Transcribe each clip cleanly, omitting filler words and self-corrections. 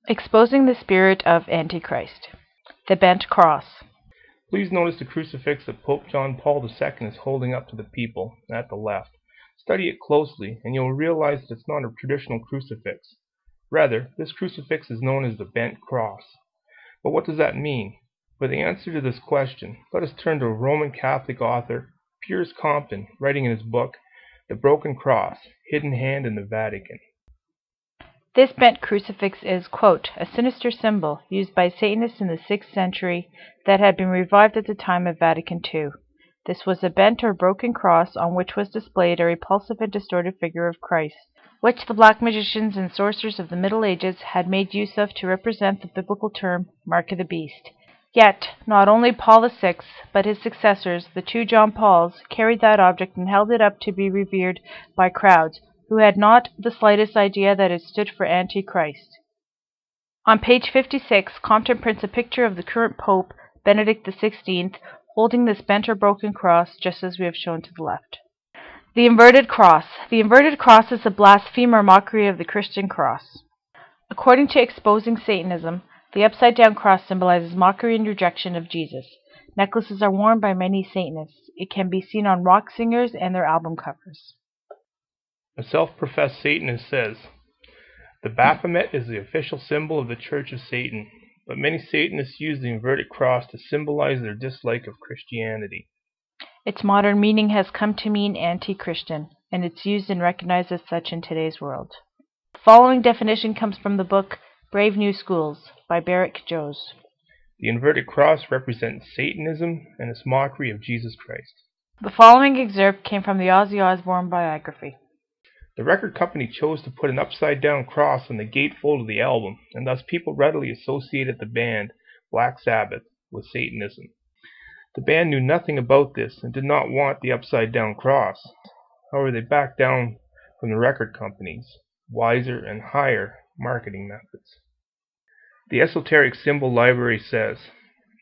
Exposing the spirit of Antichrist. The bent cross. Please notice the crucifix that Pope John Paul II is holding up to the people at the left. Study it closely and you'll realize that it's not a traditional crucifix. Rather, this crucifix is known as the bent cross. But what does that mean? For the answer to this question, let us turn to Roman Catholic author Piers Compton, writing in his book, The Broken Cross, Hidden Hand in the Vatican. This bent crucifix is, quote, a sinister symbol used by Satanists in the 6th century that had been revived at the time of Vatican II. This was a bent or broken cross on which was displayed a repulsive and distorted figure of Christ, which the black magicians and sorcerers of the Middle Ages had made use of to represent the biblical term, Mark of the Beast. Yet, not only Paul VI, but his successors, the two John Pauls, carried that object and held it up to be revered by crowds who had not the slightest idea that it stood for Antichrist. On page 56, Compton prints a picture of the current Pope, Benedict XVI, holding this bent or broken cross, just as we have shown to the left. The inverted cross. The inverted cross is a blaspheme or mockery of the Christian cross. According to Exposing Satanism, the upside-down cross symbolizes mockery and rejection of Jesus. Necklaces are worn by many Satanists. It can be seen on rock singers and their album covers. A self-professed Satanist says, the Baphomet is the official symbol of the Church of Satan, but many Satanists use the inverted cross to symbolize their dislike of Christianity. Its modern meaning has come to mean anti-Christian, and it's used and recognized as such in today's world. The following definition comes from the book Brave New Schools by Barrick Joes. The inverted cross represents Satanism and its mockery of Jesus Christ. The following excerpt came from the Ozzy Osbourne biography. The record company chose to put an upside-down cross on the gatefold of the album, and thus people readily associated the band, Black Sabbath, with Satanism. The band knew nothing about this and did not want the upside-down cross. However, they backed down from the record company's wiser and higher marketing methods. The Esoteric Symbol Library says,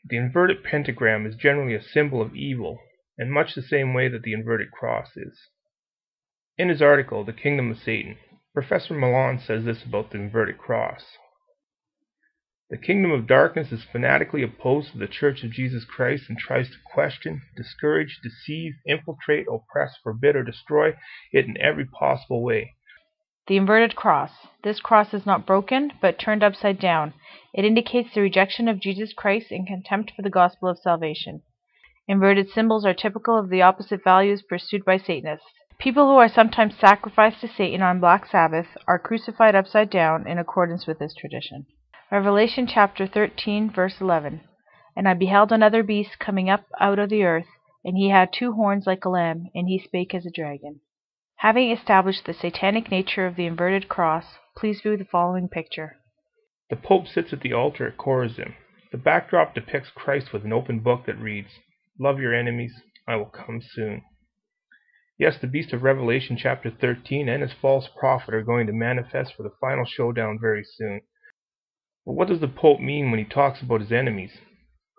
the inverted pentagram is generally a symbol of evil, in much the same way that the inverted cross is. In his article, The Kingdom of Satan, Professor Milan says this about the inverted cross. The kingdom of darkness is fanatically opposed to the Church of Jesus Christ and tries to question, discourage, deceive, infiltrate, oppress, forbid, or destroy it in every possible way. The inverted cross. This cross is not broken, but turned upside down. It indicates the rejection of Jesus Christ and contempt for the gospel of salvation. Inverted symbols are typical of the opposite values pursued by Satanists. People who are sometimes sacrificed to Satan on Black Sabbath are crucified upside down in accordance with this tradition. Revelation chapter 13, verse 11. And I beheld another beast coming up out of the earth, and he had 2 horns like a lamb, and he spake as a dragon. Having established the satanic nature of the inverted cross, please view the following picture. The Pope sits at the altar at Chorazin. The backdrop depicts Christ with an open book that reads, Love your enemies, I will come soon. Yes, the beast of Revelation chapter 13 and his false prophet are going to manifest for the final showdown very soon. But what does the Pope mean when he talks about his enemies?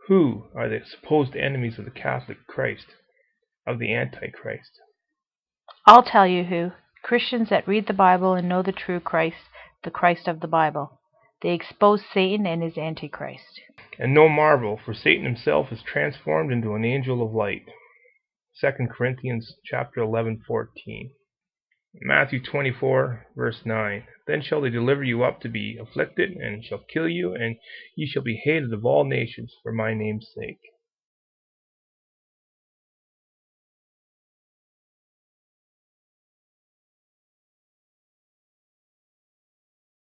Who are the supposed enemies of the Catholic Christ, of the Antichrist? I'll tell you who. Christians that read the Bible and know the true Christ, the Christ of the Bible. They expose Satan and his Antichrist. And no marvel, for Satan himself is transformed into an angel of light. 2 Corinthians chapter 11:14. Matthew 24, verse 9. Then shall they deliver you up to be afflicted, and shall kill you, and ye shall be hated of all nations for my name's sake.